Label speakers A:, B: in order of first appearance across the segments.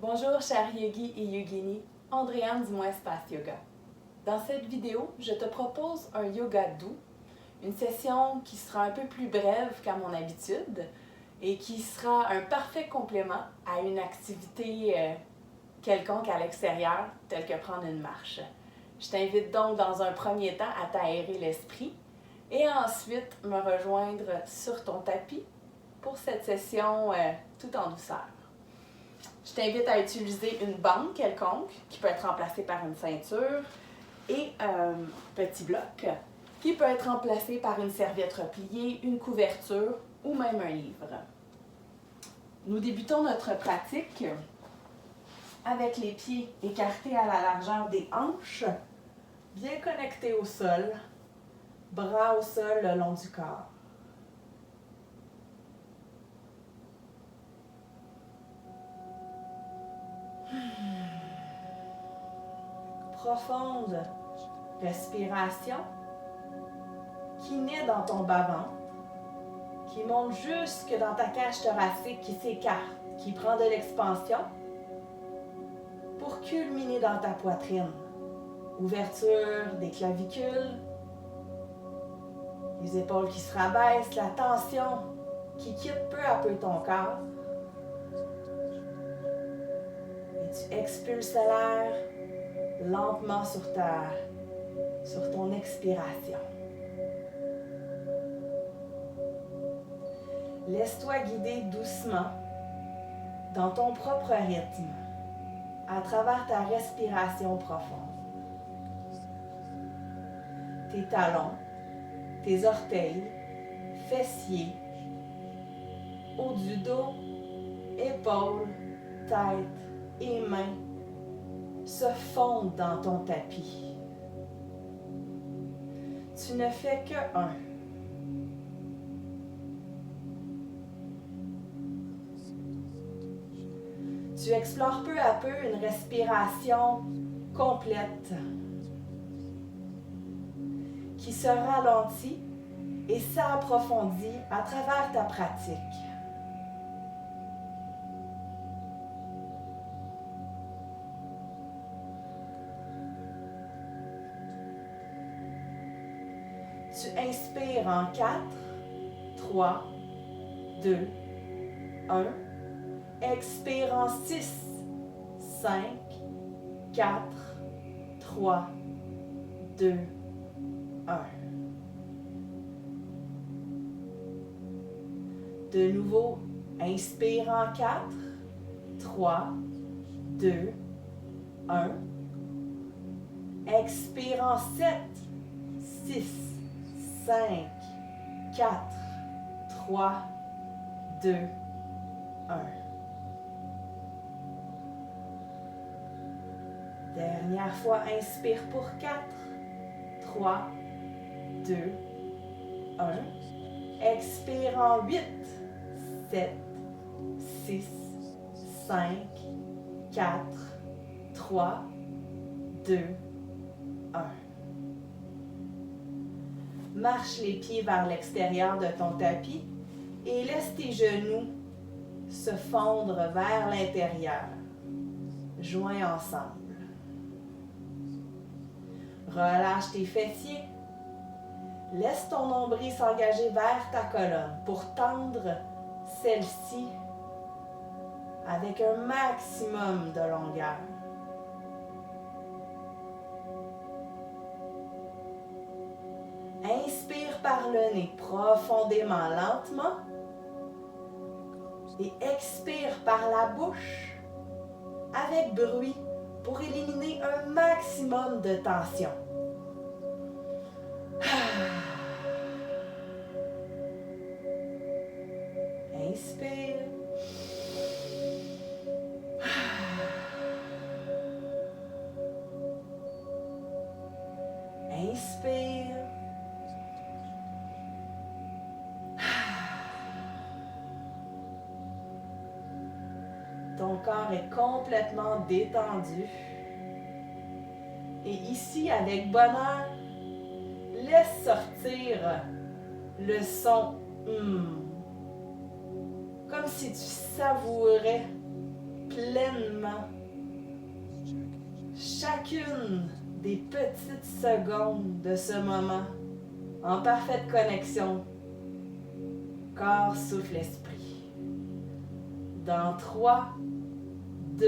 A: Bonjour chers yogis et yoginis, Andréane du Moins Espace Yoga. Dans cette vidéo, je te propose un yoga doux, une session qui sera un peu plus brève qu'à mon habitude et qui sera un parfait complément à une activité quelconque à l'extérieur, telle que prendre une marche. Je t'invite donc dans un premier temps à t'aérer l'esprit et ensuite me rejoindre sur ton tapis pour cette session tout en douceur. Je t'invite à utiliser une bande quelconque qui peut être remplacée par une ceinture et un petit bloc qui peut être remplacé par une serviette repliée, une couverture ou même un livre. Nous débutons notre pratique avec les pieds écartés à la largeur des hanches, bien connectés au sol, bras au sol le long du corps. Profonde respiration qui naît dans ton bas-ventre, qui monte jusque dans ta cage thoracique qui s'écarte, qui prend de l'expansion pour culminer dans ta poitrine. Ouverture des clavicules, les épaules qui se rabaissent, la tension qui quitte peu à peu ton corps. Et tu expulses l'air lentement sur ton expiration. Laisse-toi guider doucement dans ton propre rythme à travers ta respiration profonde. Tes talons, tes orteils, fessiers, haut du dos, épaules, tête et mains se fondent dans ton tapis. Tu ne fais que un. Tu explores peu à peu une respiration complète qui se ralentit et s'approfondit à travers ta pratique. Tu inspires en 4, 3, 2, 1. Expire en 6, 5, 4, 3, 2, 1. De nouveau, inspire en 4, 3, 2, 1. Expire en 7, 6, 5, 4, 3, 2, 1. Dernière fois, inspire pour 4, 3, 2, 1. Expire en 8, 7, 6, 5, 4, 3, 2, 1. Marche les pieds vers l'extérieur de ton tapis et laisse tes genoux se fondre vers l'intérieur, joints ensemble. Relâche tes fessiers. Laisse ton nombril s'engager vers ta colonne pour tendre celle-ci avec un maximum de longueur. Inspire par le nez profondément, lentement. Et expire par la bouche avec bruit pour éliminer un maximum de tension. Inspire. Inspire. Ton corps est complètement détendu. Et ici, avec bonheur, laisse sortir le son comme si tu savourais pleinement chacune des petites secondes de ce moment en parfaite connexion corps, souffle, esprit. Dans 3, 2,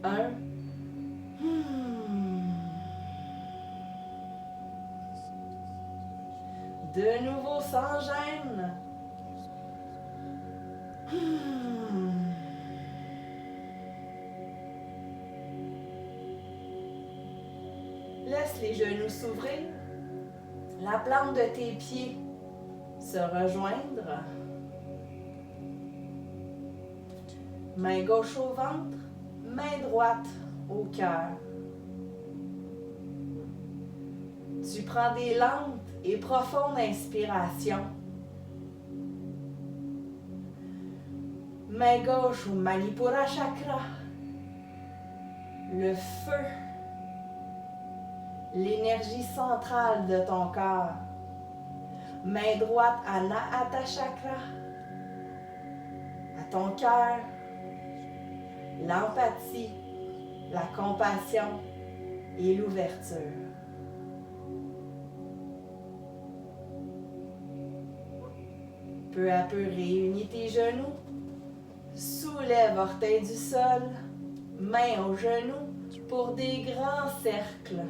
A: 1. De nouveau sans gêne. Laisse les genoux s'ouvrir, la plante de tes pieds se rejoindre. Main gauche au ventre, main droite au cœur. Tu prends des lentes et profondes inspirations. Main gauche au Manipura Chakra. Le feu, l'énergie centrale de ton corps. Main droite à Anahata Chakra, à ton cœur, l'empathie, la compassion et l'ouverture. Peu à peu, réunis tes genoux, soulève orteil du sol, main aux genoux pour des grands cercles.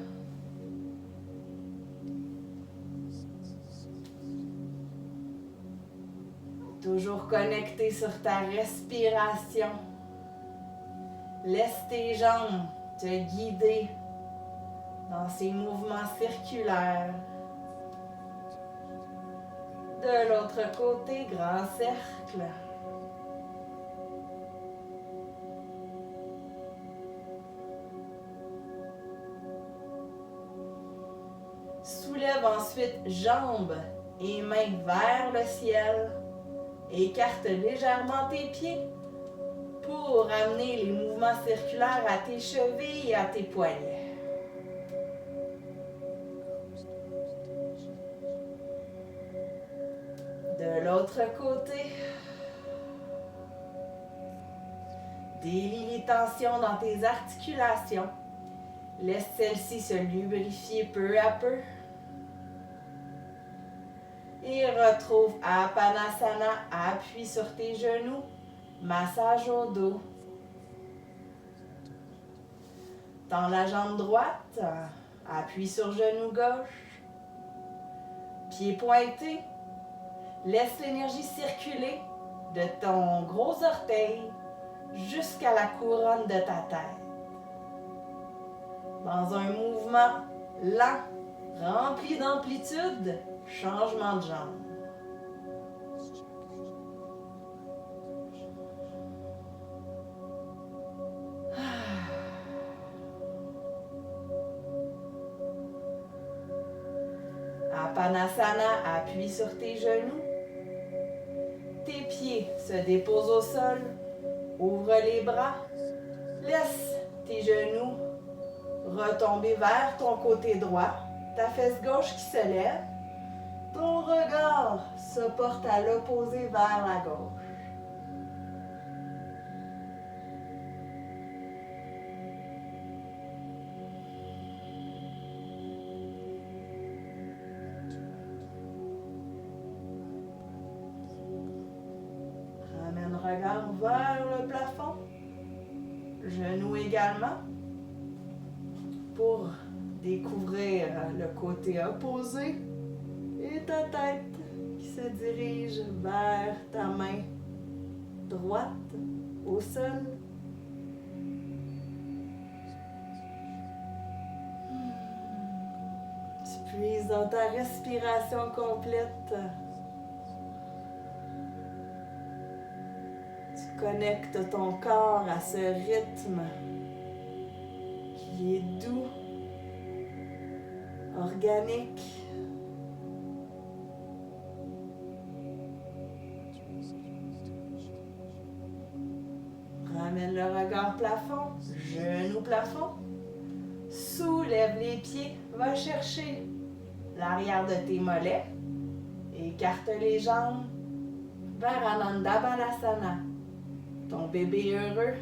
A: Toujours connecté sur ta respiration. Laisse tes jambes te guider dans ces mouvements circulaires. De l'autre côté, grand cercle. Soulève ensuite jambes et mains vers le ciel. Écarte légèrement tes pieds pour amener les mouvements circulaires à tes chevilles et à tes poignets. De l'autre côté, délie les tensions dans tes articulations. Laisse celles-ci se lubrifier peu à peu. Et retrouve Apanasana, appuie sur tes genoux, massage au dos. Tends la jambe droite, appuie sur genou gauche. Pied pointé, laisse l'énergie circuler de ton gros orteil jusqu'à la couronne de ta tête. Dans un mouvement lent, rempli d'amplitude, changement de jambe. Apanasana, appuie sur tes genoux. Tes pieds se déposent au sol. Ouvre les bras. Laisse tes genoux retomber vers ton côté droit. Ta fesse gauche qui se lève. Ton regard se porte à l'opposé vers la gauche. Ramène le regard vers le plafond. Genoux également. Pour découvrir le côté opposé. Et ta tête qui se dirige vers ta main droite au sol. Tu puises dans ta respiration complète. Tu connectes ton corps à ce rythme qui est doux, organique. Ramène le regard plafond, genou plafond. Soulève les pieds, va chercher l'arrière de tes mollets. Écarte les jambes vers Ananda Balasana. Ton bébé heureux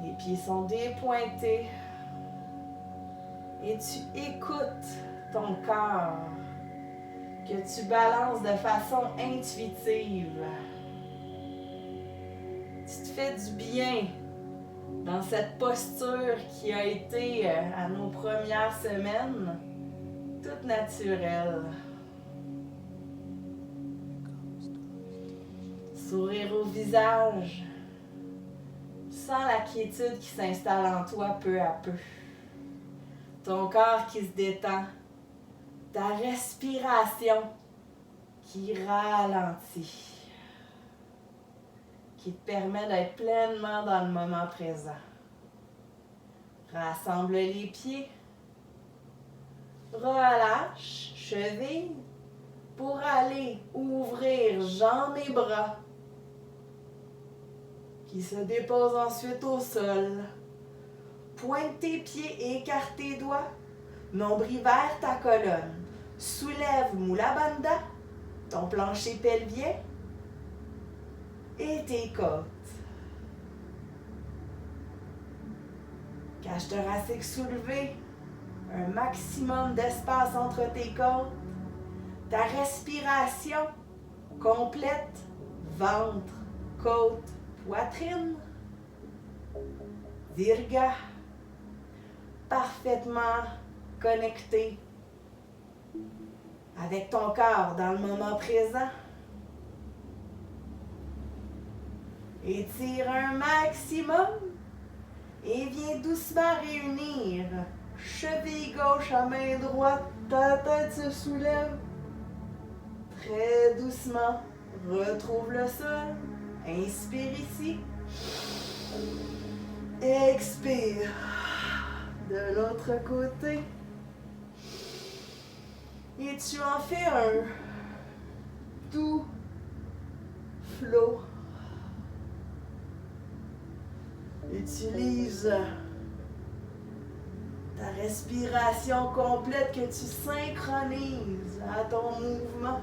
A: Les pieds sont dépointés. Et tu écoutes ton corps que tu balances de façon intuitive. Tu te fais du bien dans cette posture qui a été à nos premières semaines, toute naturelle. Sourire au visage. Sens la quiétude qui s'installe en toi peu à peu. Ton corps qui se détend. Ta respiration qui ralentit. Qui te permet d'être pleinement dans le moment présent. Rassemble les pieds. Relâche, cheville, pour aller ouvrir jambes et bras. Qui se déposent ensuite au sol. Pointe tes pieds et écarte tes doigts. Nombril vers ta colonne. Soulève Mula Bandha, ton plancher pelvien et tes côtes. Cage thoracique soulevée, un maximum d'espace entre tes côtes. Ta respiration complète, ventre, côte, poitrine. Dirga, parfaitement connecté avec ton corps dans le moment présent. Étire un maximum et viens doucement réunir. Cheville gauche à main droite, ta tête se soulève. Très doucement, retrouve le sol. Inspire ici. Expire. De l'autre côté. Et tu en fais un doux flot. Utilise ta respiration complète que tu synchronises à ton mouvement.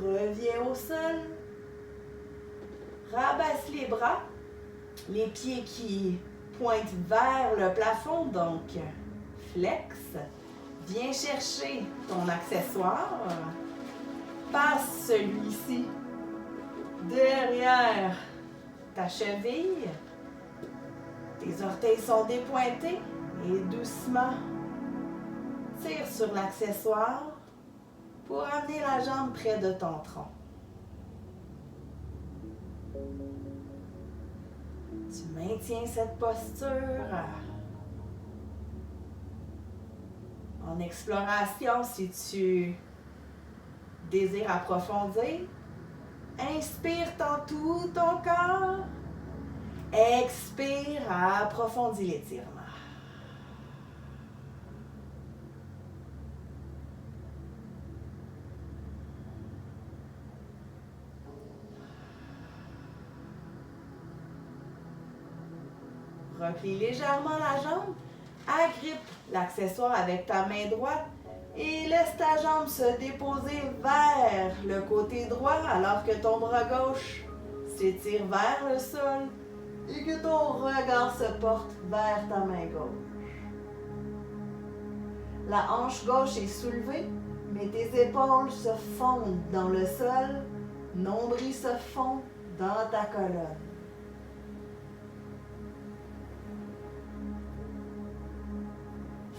A: Reviens au sol. Rabaisse les bras. Les pieds qui pointent vers le plafond, donc flex. Viens chercher ton accessoire. Passe celui-ci derrière ta cheville. Tes orteils sont dépointés et doucement tire sur l'accessoire pour amener la jambe près de ton tronc. Tu maintiens cette posture en exploration si tu désires approfondir. Inspire tout ton corps. Expire, approfondis l'étirement. Replie légèrement la jambe, agrippe l'accessoire avec ta main droite et laisse ta jambe se déposer vers le côté droit alors que ton bras gauche s'étire vers le sol et que ton regard se porte vers ta main gauche. La hanche gauche est soulevée, mais tes épaules se fondent dans le sol, nombril se fond dans ta colonne.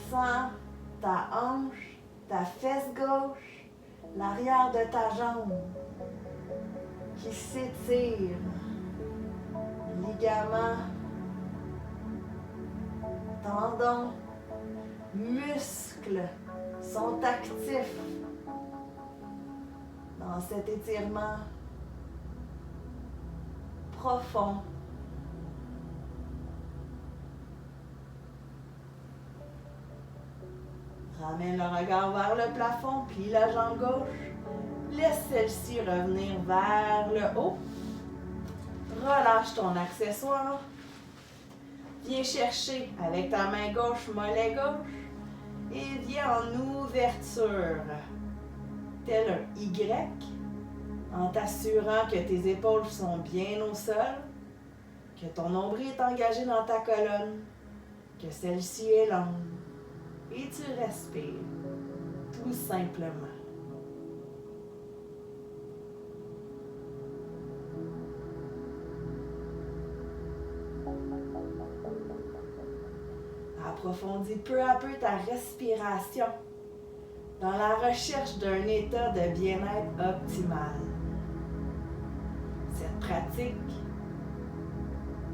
A: Sens ta hanche, ta fesse gauche, l'arrière de ta jambe qui s'étire. Ligaments, tendons, muscles sont actifs dans cet étirement profond. Ramène le regard vers le plafond, plie la jambe gauche. Laisse celle-ci revenir vers le haut. Relâche ton accessoire. Viens chercher avec ta main gauche, mollet gauche. Et viens en ouverture. tel un Y, en t'assurant que tes épaules sont bien au sol, que ton nombril est engagé dans ta colonne, que celle-ci est longue, et tu respires, tout simplement. Approfondis peu à peu ta respiration dans la recherche d'un état de bien-être optimal. Cette pratique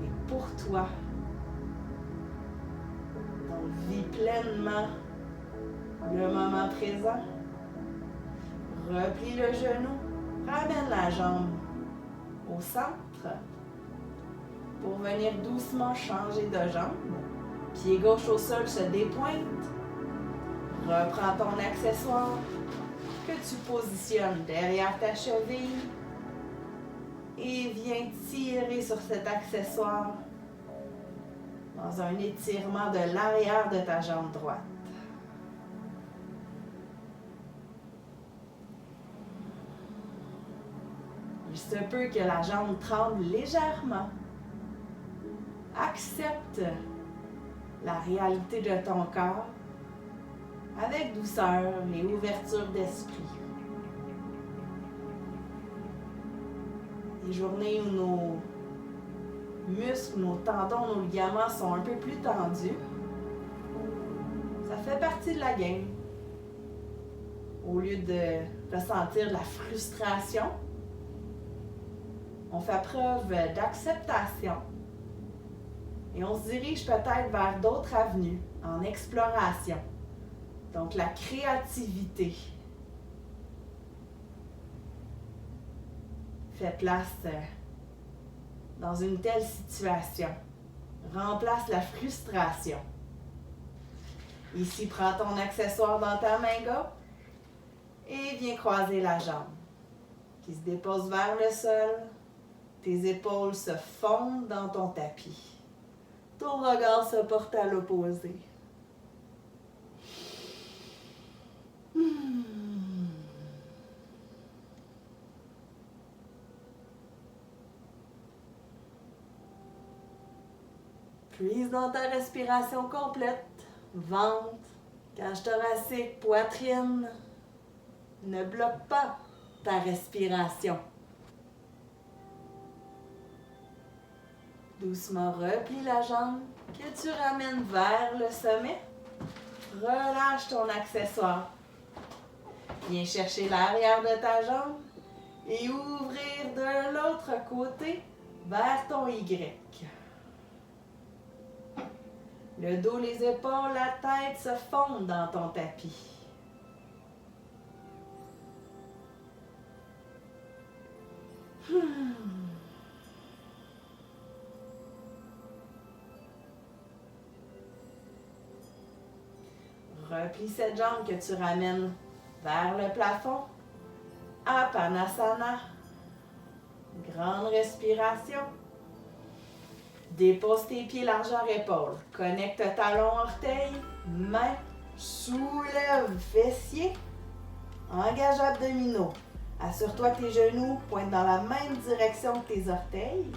A: est pour toi. Donc, vis pleinement le moment présent. Replie le genou, ramène la jambe au centre pour venir doucement changer de jambe. Pied gauche au sol se dépointe. Reprends ton accessoire que tu positionnes derrière ta cheville et viens tirer sur cet accessoire dans un étirement de l'arrière de ta jambe droite. Il se peut que la jambe tremble légèrement. Accepte la réalité de ton corps avec douceur et ouverture d'esprit. Les journées où nos muscles, nos tendons, nos ligaments sont un peu plus tendus, ça fait partie de la game. Au lieu de ressentir de la frustration, on fait preuve d'acceptation et on se dirige peut-être vers d'autres avenues en exploration. Donc la créativité fait place dans une telle situation. Remplace la frustration. Ici, prends ton accessoire dans ta main gauche et viens croiser la jambe qui se dépose vers le sol. Tes épaules se fondent dans ton tapis. Ton regard se porte à l'opposé. Puise dans ta respiration complète. Ventre, cage thoracique, poitrine. Ne bloque pas ta respiration. Doucement replie la jambe que tu ramènes vers le sommet. Relâche ton accessoire. Viens chercher l'arrière de ta jambe et ouvrir de l'autre côté vers ton Y. Le dos, les épaules, la tête se fondent dans ton tapis. Replie cette jambe que tu ramènes vers le plafond. Apanasana. Grande respiration. Dépose tes pieds largeur épaule. Connecte talon, orteil, main. Soulève fessier. Engage abdominaux. Assure-toi que tes genoux pointent dans la même direction que tes orteils.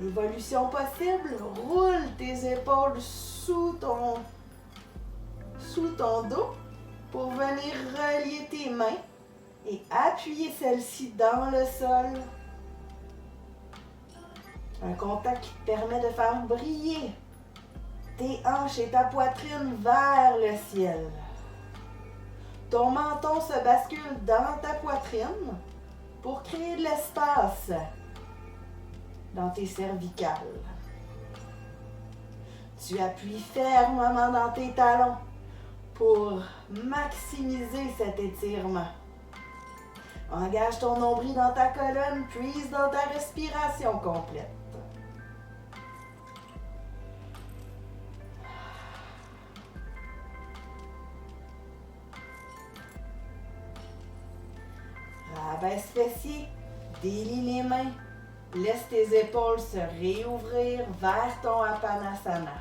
A: Évolution possible, roule tes épaules sous ton dos pour venir relier tes mains et appuyer celles-ci dans le sol. Un contact qui te permet de faire briller tes hanches et ta poitrine vers le ciel. Ton menton se bascule dans ta poitrine pour créer de l'espace dans tes cervicales. Tu appuies fermement dans tes talons pour maximiser cet étirement. Engage ton nombril dans ta colonne, puise dans ta respiration complète. Rabaisse fessier, délie les mains. Laisse tes épaules se réouvrir vers ton Apanasana.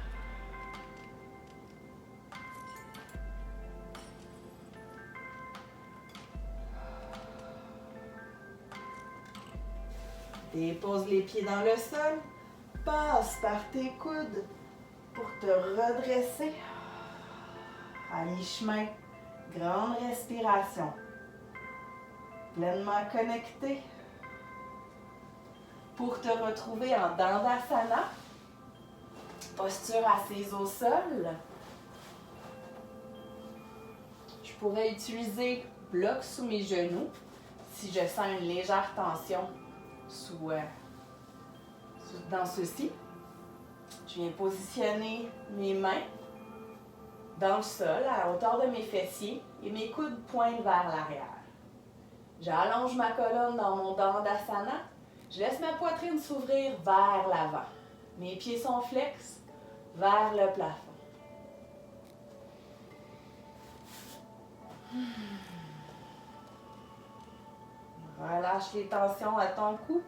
A: Dépose les pieds dans le sol. Passe par tes coudes pour te redresser. À mi-chemin, grande respiration. Pleinement connecté. Pour te retrouver en Dandasana, posture assise au sol. Je pourrais utiliser bloc sous mes genoux si je sens une légère tension dans ceux-ci. Je viens positionner mes mains dans le sol à la hauteur de mes fessiers et mes coudes pointent vers l'arrière. J'allonge ma colonne dans mon Dandasana. Je laisse ma poitrine s'ouvrir vers l'avant. Mes pieds sont flex vers le plafond. Relâche les tensions à ton cou.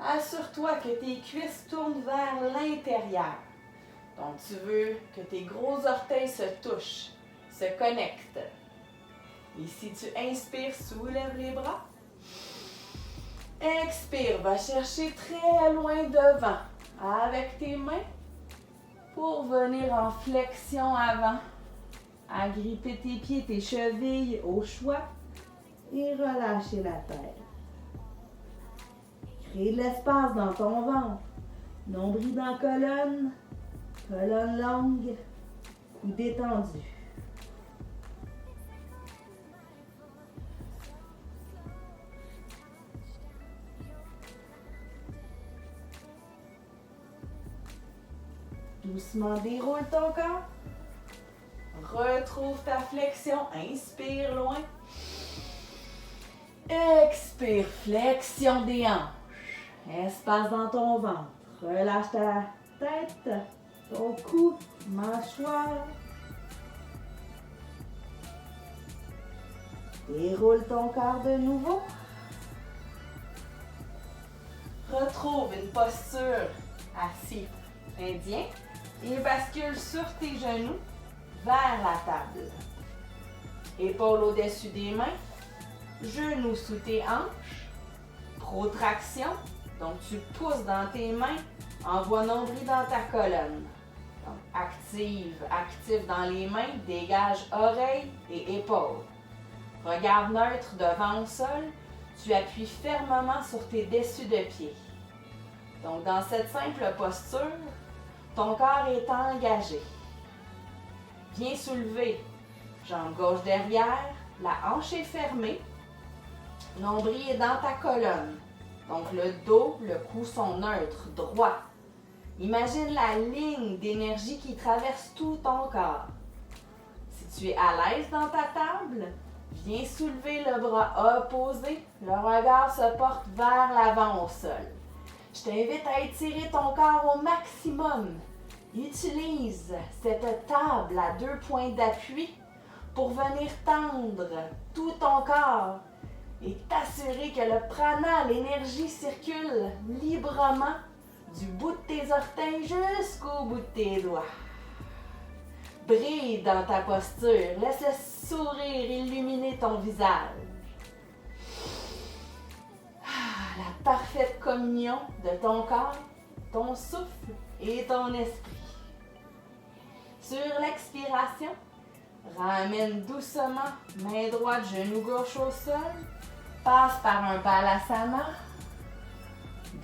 A: Assure-toi que tes cuisses tournent vers l'intérieur. Donc, tu veux que tes gros orteils se touchent, se connectent. Et si tu inspires, soulève les bras. Expire, va chercher très loin devant avec tes mains pour venir en flexion avant. Agripper tes pieds, tes chevilles au choix et relâcher la tête. Crée de l'espace dans ton ventre. Nombril dans la colonne, colonne longue, cou détendu. Doucement déroule ton corps. Retrouve ta flexion. Inspire loin. Expire, flexion des hanches. Espace dans ton ventre. Relâche ta tête, ton cou, mâchoire. Déroule ton corps de nouveau. Retrouve une posture assis indien et bascule sur tes genoux vers la table. Épaules au-dessus des mains, genoux sous tes hanches, protraction, donc tu pousses dans tes mains, envoie nombril dans ta colonne. Donc active dans les mains, dégage oreilles et épaules. Regard neutre devant au sol, tu appuies fermement sur tes dessus de pied. Donc dans cette simple posture, ton corps est engagé. Viens soulever, jambe gauche derrière, la hanche est fermée, nombril est dans ta colonne. Donc le dos, le cou sont neutres, droits. Imagine la ligne d'énergie qui traverse tout ton corps. Si tu es à l'aise dans ta table, viens soulever le bras opposé, le regard se porte vers l'avant au sol. Je t'invite à étirer ton corps au maximum. Utilise cette table à 2 points d'appui pour venir tendre tout ton corps et t'assurer que le prana, l'énergie circule librement du bout de tes orteils jusqu'au bout de tes doigts. Brille dans ta posture, laisse le sourire illuminer ton visage. La parfaite communion de ton corps, ton souffle et ton esprit. Sur l'expiration, ramène doucement main droite, genou gauche au sol. Passe par un balasana.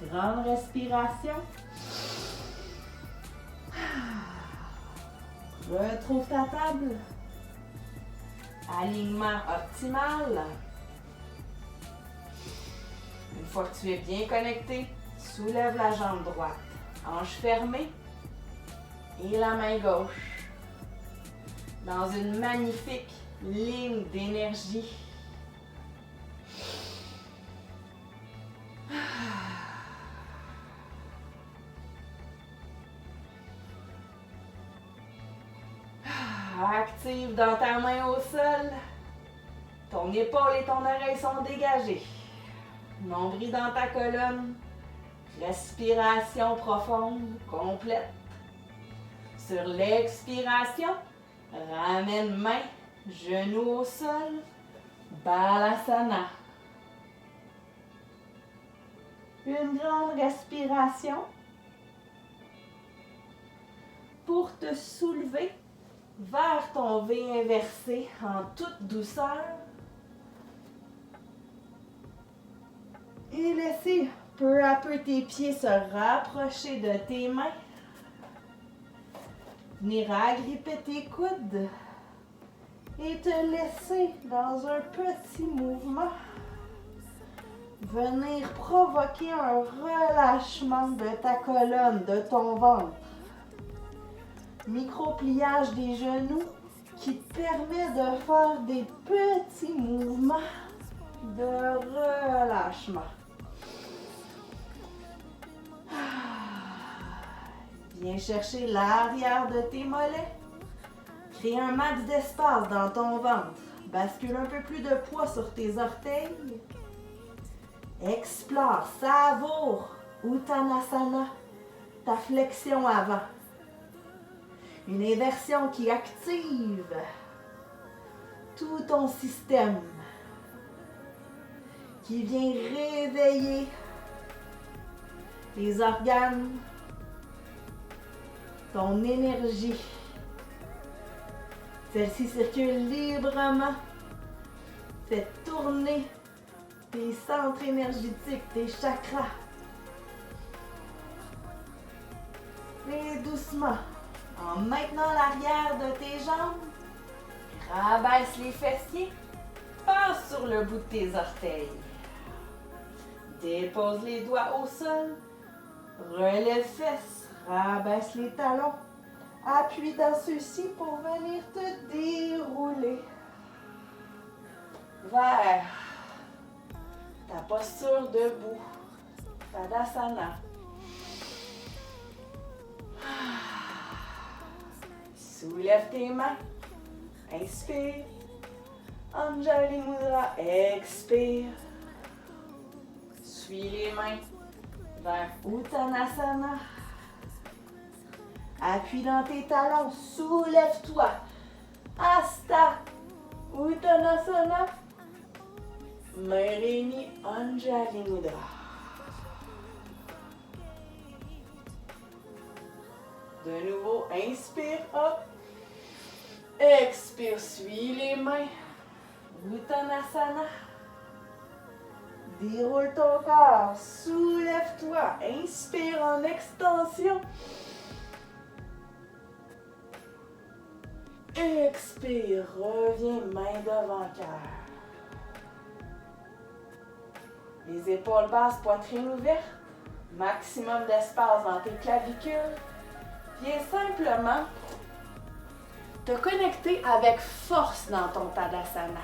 A: Grande respiration. Retrouve ta table. Alignement optimal. Une fois que tu es bien connecté, soulève la jambe droite. Hanche fermée et la main gauche. Dans une magnifique ligne d'énergie. Active dans ta main au sol. Ton épaule et ton oreille sont dégagées. Nombril dans ta colonne. Respiration profonde, complète. Sur l'expiration, ramène main, genou au sol. Balasana. Une grande respiration pour te soulever vers ton V inversé en toute douceur et laisser peu à peu tes pieds se rapprocher de tes mains. Venir agripper tes coudes et te laisser dans un petit mouvement venir provoquer un relâchement de ta colonne, de ton ventre. Micro-pliage des genoux qui te permet de faire des petits mouvements de relâchement. Viens chercher l'arrière de tes mollets. Crée un max d'espace dans ton ventre. Bascule un peu plus de poids sur tes orteils. Explore, savoure Uttanasana, ta flexion avant. Une inversion qui active tout ton système, qui vient réveiller les organes, ton énergie. Celle-ci circule librement, fait tourner tes centres énergétiques, tes chakras. Et doucement, en maintenant l'arrière de tes jambes, rabaisse les fessiers, passe sur le bout de tes orteils. Dépose les doigts au sol, relève fesses, rabaisse les talons. Appuie dans ceux-ci pour venir te dérouler vers ta posture debout, Tadasana. Soulève tes mains, inspire, Anjali Mudra, expire. Suis les mains vers Uttanasana. Appuie dans tes talons, soulève-toi. Hasta Uttanasana. Main réunie, Anjali Mudra. De nouveau, inspire, hop. Expire, suis les mains. Uttanasana. Déroule ton corps, soulève-toi. Inspire en extension. Expire, reviens main devant cœur. Les épaules basses, poitrine ouverte. Maximum d'espace dans tes clavicules. Viens simplement te connecter avec force dans ton Tadasana.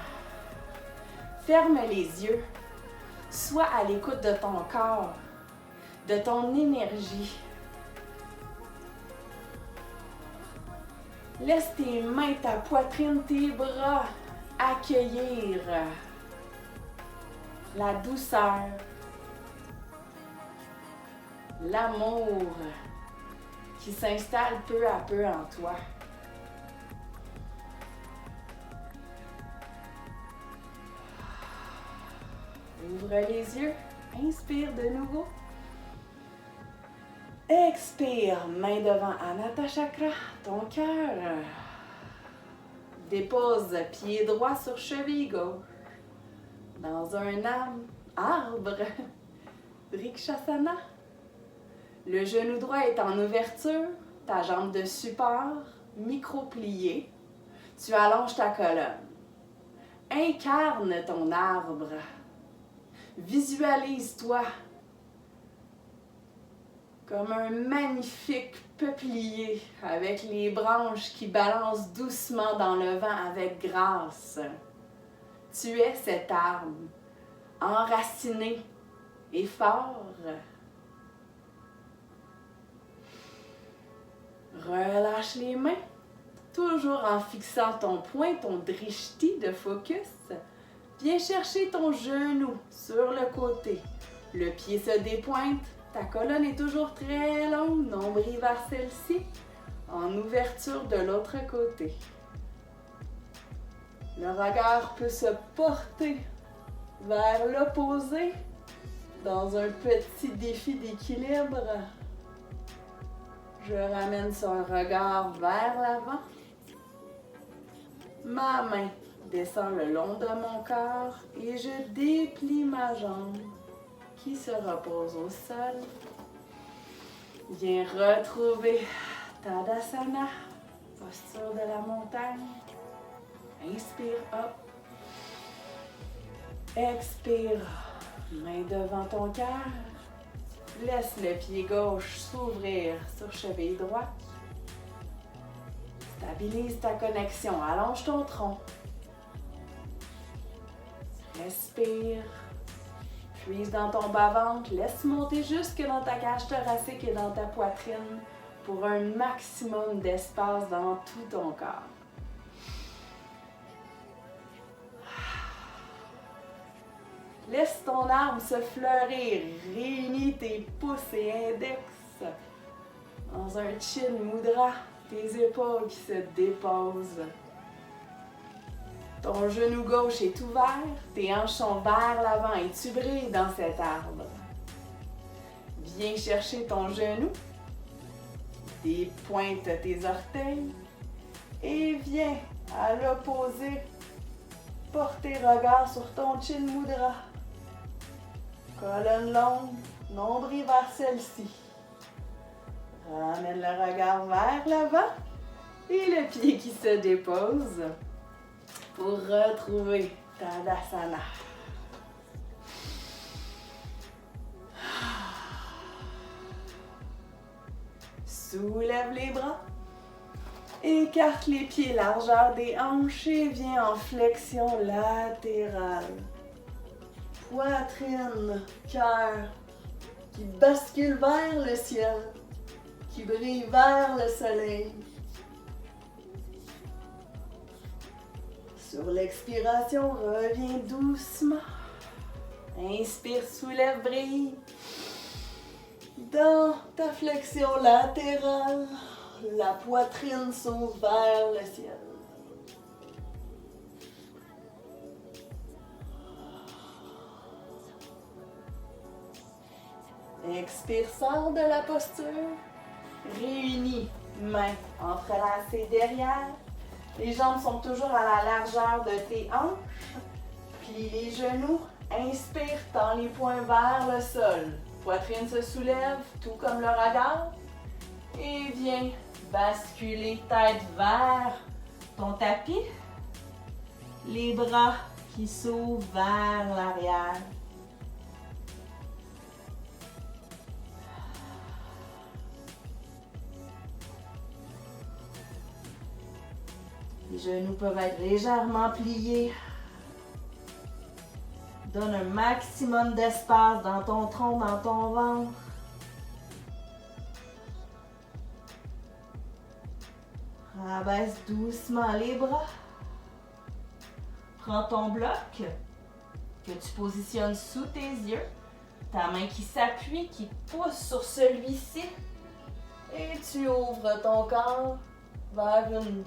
A: Ferme les yeux. Sois à l'écoute de ton corps, de ton énergie. Laisse tes mains, ta poitrine, tes bras accueillir la douceur, l'amour qui s'installe peu à peu en toi. Ouvre les yeux, inspire de nouveau. Expire, main devant Anahata Chakra, ton cœur. Dépose pied droit sur cheville gauche. Dans un arbre, Vrikshasana. Le genou droit est en ouverture, ta jambe de support, micro-pliée. Tu allonges ta colonne. Incarne ton arbre. Visualise-toi comme un magnifique peuplier avec les branches qui balancent doucement dans le vent avec grâce. Tu es cet arbre, enraciné et fort. Relâche les mains, toujours en fixant ton point, ton drishti de focus. Viens chercher ton genou sur le côté. Le pied se dépointe. Ta colonne est toujours très longue, nombril vers celle-ci, en ouverture de l'autre côté. Le regard peut se porter vers l'opposé, Dans un petit défi d'équilibre, je ramène son regard vers l'avant. Ma main descend le long de mon corps et je déplie ma jambe qui se repose au sol. Viens retrouver Tadasana, posture de la montagne. Inspire, hop. Expire, main devant ton cœur. Laisse le pied gauche s'ouvrir sur cheville droite. Stabilise ta connexion, allonge ton tronc. Respire. Puise dans ton bas-ventre, laisse monter jusque dans ta cage thoracique et dans ta poitrine pour un maximum d'espace dans tout ton corps. Laisse ton arme se fleurir, réunis tes pouces et index dans un chin mudra, tes épaules qui se déposent. Ton genou gauche est ouvert, tes hanches sont vers l'avant et tu brilles dans cet arbre. Viens chercher ton genou, dépointe tes orteils et viens à l'opposé porter regard sur ton chin mudra. Colonne longue, nombril vers celle-ci. Ramène le regard vers l'avant et le pied qui se dépose pour retrouver Tadasana. Soulève les bras. Écarte les pieds largeur des hanches et viens en flexion latérale. Poitrine, cœur qui bascule vers le ciel, qui brille vers le soleil. Sur l'expiration, reviens doucement. Inspire, soulève, brille. Dans ta flexion latérale, la poitrine s'ouvre vers le ciel. Expire, sors de la posture. Réunis, mains entrelacées derrière. Les jambes sont toujours à la largeur de tes hanches. Plie les genoux. Inspire, tends les poings vers le sol. Poitrine se soulève, tout comme le regard. Et viens basculer tête vers ton tapis. Les bras qui s'ouvrent vers l'arrière. Les genoux peuvent être légèrement pliés. Donne un maximum d'espace dans ton tronc, dans ton ventre. Rabaisse doucement les bras. Prends ton bloc que tu positionnes sous tes yeux. Ta main qui s'appuie, qui pousse sur celui-ci. Et tu ouvres ton corps vers une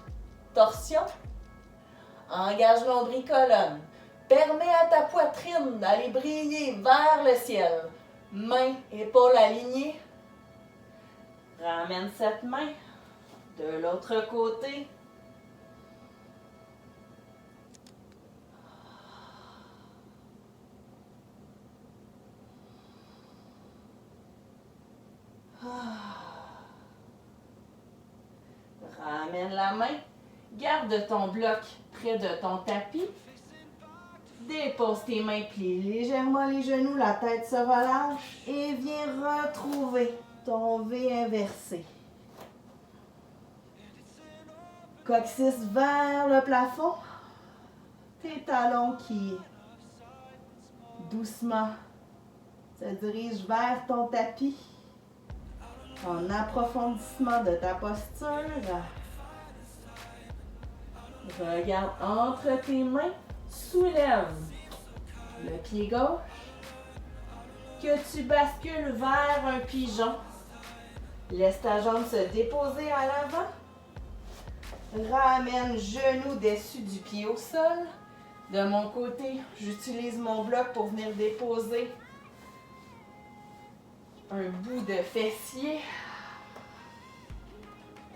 A: torsion. Engage l'ombilicolonne. Permets à ta poitrine d'aller briller vers le ciel. Main, épaule alignée. Ramène cette main de l'autre côté. Ramène la main. Garde ton bloc près de ton tapis. Dépose tes mains, plie légèrement les genoux, la tête se relâche et viens retrouver ton V inversé. Coccyx vers le plafond. Tes talons qui doucement se dirigent vers ton tapis. En approfondissement de ta posture. Regarde entre tes mains. Soulève le pied gauche, que tu bascules vers un pigeon. Laisse ta jambe se déposer à l'avant. Ramène genou dessus du pied au sol. De mon côté, j'utilise mon bloc pour venir déposer un bout de fessier.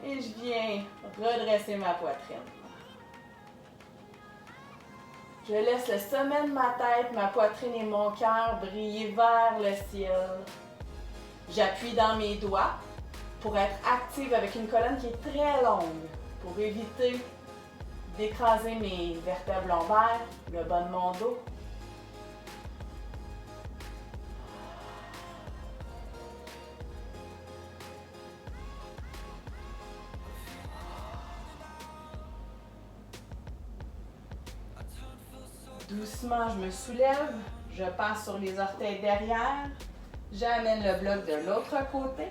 A: Et je viens redresser ma poitrine. Je laisse le sommet de ma tête, ma poitrine et mon cœur briller vers le ciel. J'appuie dans mes doigts pour être active avec une colonne qui est très longue pour éviter d'écraser mes vertèbres lombaires, le bas de mon dos. Doucement, je me soulève, je passe sur les orteils derrière, j'amène le bloc de l'autre côté,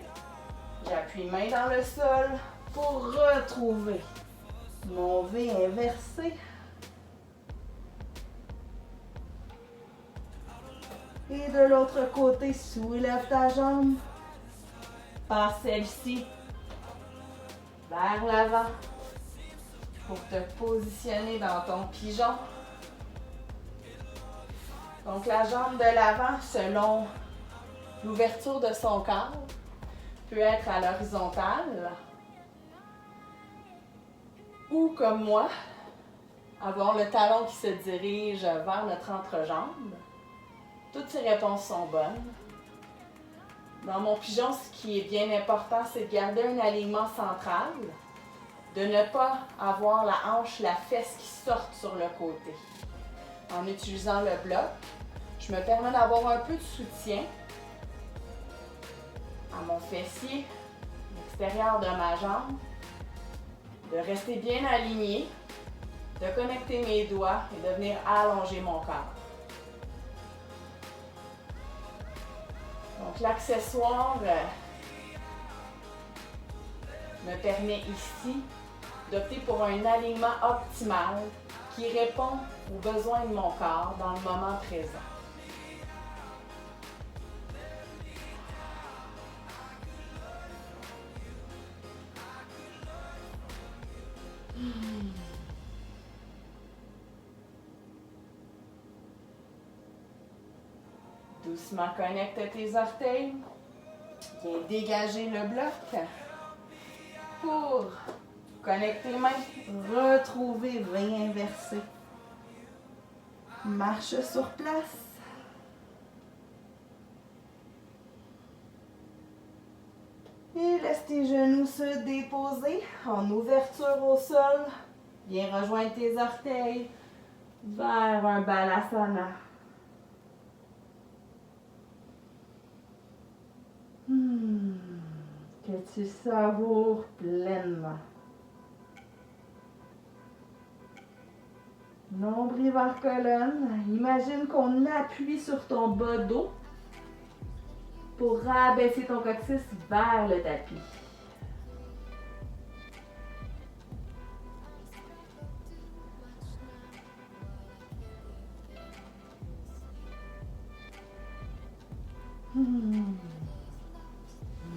A: j'appuie main dans le sol pour retrouver mon V inversé. Et de l'autre côté, soulève ta jambe, passe celle-ci vers l'avant pour te positionner dans ton pigeon. Donc, la jambe de l'avant, selon l'ouverture de son corps, peut être à l'horizontale ou, comme moi, avoir le talon qui se dirige vers notre entrejambe. Toutes ces réponses sont bonnes. Dans mon pigeon, ce qui est bien important, c'est de garder un alignement central, de ne pas avoir la hanche, la fesse qui sortent sur le côté. En utilisant le bloc, je me permets d'avoir un peu de soutien à mon fessier, l'extérieur de ma jambe, de rester bien aligné, de connecter mes doigts et de venir allonger mon corps. Donc l'accessoire me permet ici d'opter pour un alignement optimal qui répond aux besoins de mon corps dans le moment présent. Doucement connecte tes orteils. Viens dégager le bloc pour connecter les mains, retrouver V inversé. Marche sur place. Et laisse tes genoux se déposer en ouverture au sol. Viens rejoindre tes orteils vers un balasana. Que tu savoures pleinement. Nombril vers colonne. Imagine qu'on appuie sur ton bas dos pour rabaisser ton coccyx vers le tapis.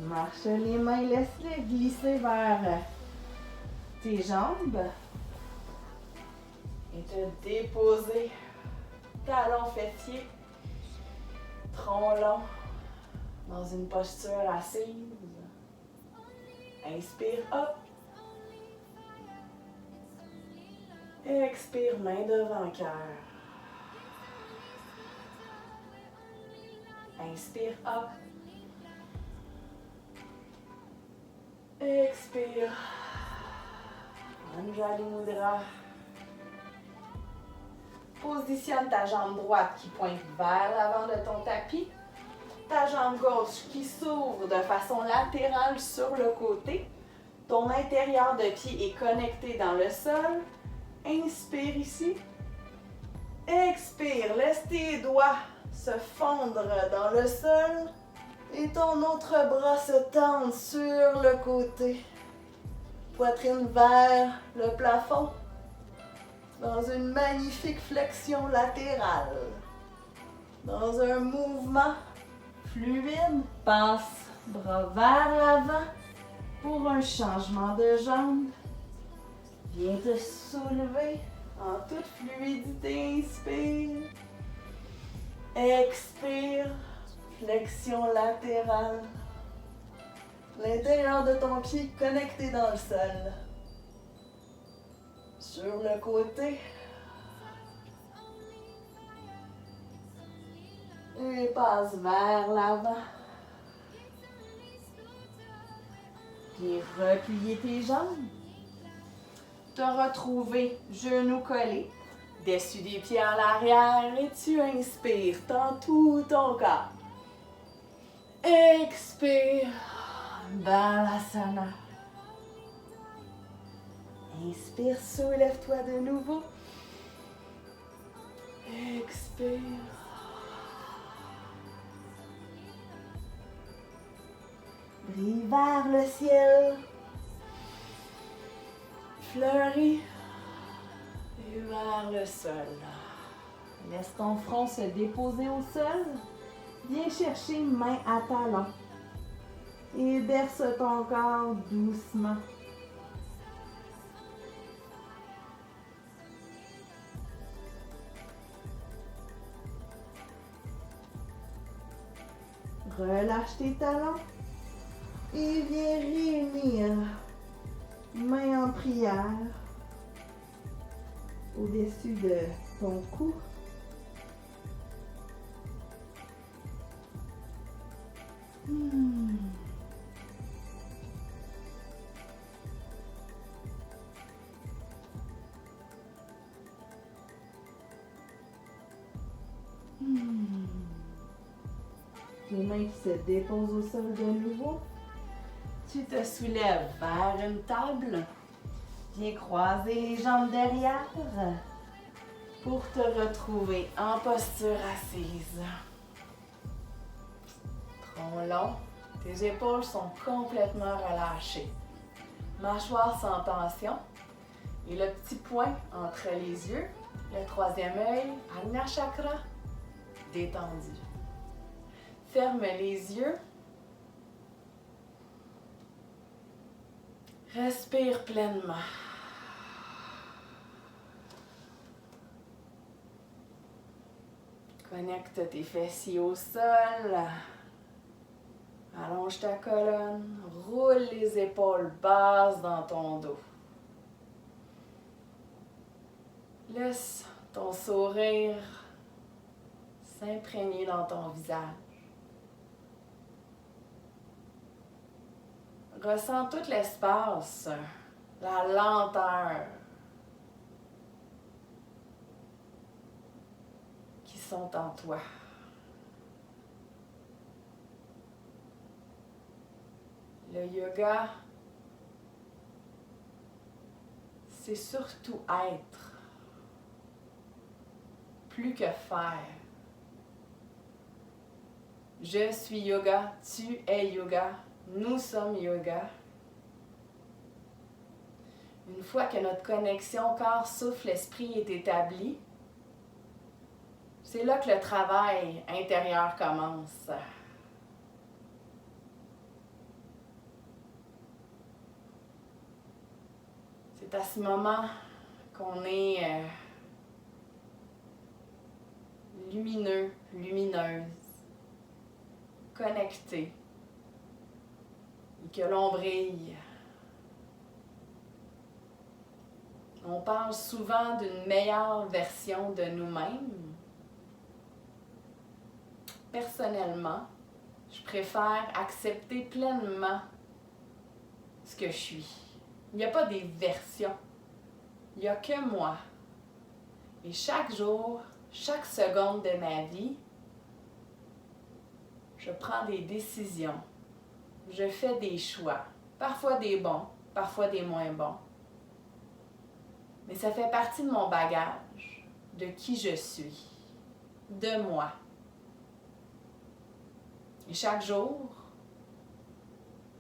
A: Marche les mains, laisse-les glisser vers tes jambes et te déposer talons fessiers, tronc long dans une posture assise. Inspire, hop. Expire, main devant cœur. Inspire, hop. Expire. Anjali Mudra. Positionne ta jambe droite qui pointe vers l'avant de ton tapis. Ta jambe gauche qui s'ouvre de façon latérale sur le côté. Ton intérieur de pied est connecté dans le sol. Inspire ici. Expire. Laisse tes doigts se fondre dans le sol. Et ton autre bras se tend sur le côté. Poitrine vers le plafond. Dans une magnifique flexion latérale. Dans un mouvement fluide, passe bras vers l'avant pour un changement de jambe. Viens te soulever en toute fluidité. Inspire. Expire. Flexion latérale. L'intérieur de ton pied connecté dans le sol. Sur le côté. Et passe vers l'avant. Puis replier tes jambes. Te retrouver genoux collés. Dessus des pieds en arrière et tu inspires dans tout ton corps. Expire. Balasana. Inspire, soulève-toi de nouveau. Expire. Brille vers le ciel. Fleuris. Et vers le sol. Laisse ton front se déposer au sol. Viens chercher main à talon. Et berce ton corps doucement. Relâche tes talons. Et viens réunir main en prière au-dessus de ton cou. Les mains qui se déposent au sol de nouveau. Tu te soulèves vers une table. Viens croiser les jambes derrière pour te retrouver en posture assise. Tronc long, tes épaules sont complètement relâchées. Mâchoire sans tension et le petit point entre les yeux, le troisième œil, Ajna Chakra, détendu. Ferme les yeux. Respire pleinement. Connecte tes fessiers au sol. Allonge ta colonne. Roule les épaules basses dans ton dos. Laisse ton sourire s'imprégner dans ton visage. Ressens tout l'espace, la lenteur qui sont en toi. Le yoga, c'est surtout être, plus que faire. Je suis yoga, tu es yoga. Nous sommes yoga. Une fois que notre connexion corps, souffle, esprit est établie, c'est là que le travail intérieur commence. C'est à ce moment qu'on est lumineux, lumineuse, connecté. Que l'on brille. On parle souvent d'une meilleure version de nous-mêmes. Personnellement, je préfère accepter pleinement ce que je suis. Il n'y a pas des versions. Il n'y a que moi. Et chaque jour, chaque seconde de ma vie, je prends des décisions. Je fais des choix, parfois des bons, parfois des moins bons. Mais ça fait partie de mon bagage, de qui je suis, de moi. Et chaque jour,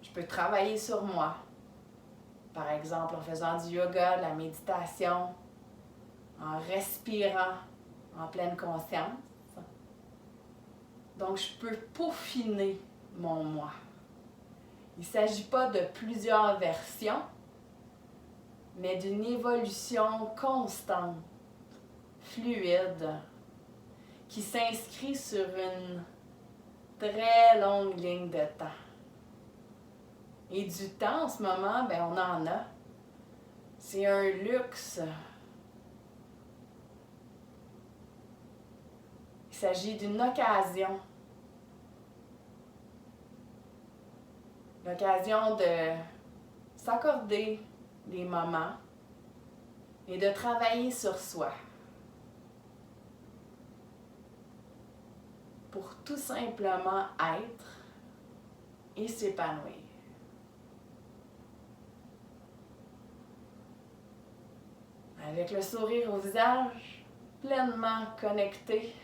A: je peux travailler sur moi. Par exemple, en faisant du yoga, de la méditation, en respirant en pleine conscience. Donc, je peux peaufiner mon moi. Il ne s'agit pas de plusieurs versions, mais d'une évolution constante, fluide, qui s'inscrit sur une très longue ligne de temps. Et du temps, en ce moment, ben, on en a. C'est un luxe. Il s'agit d'une occasion. L'occasion de s'accorder des moments et de travailler sur soi pour tout simplement être et s'épanouir. Avec le sourire au visage, pleinement connecté,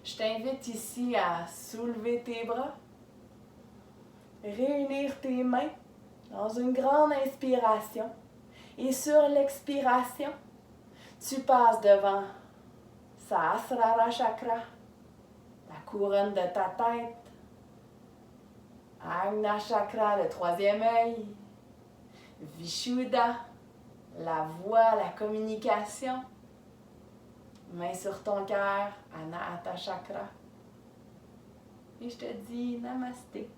A: je t'invite ici à soulever tes bras, réunir tes mains dans une grande inspiration et sur l'expiration, tu passes devant Sahasrara Chakra, la couronne de ta tête, Ajna Chakra, le troisième œil, Vishuddha, la voix, la communication, main sur ton cœur, Anahata Chakra. Et je te dis Namasté.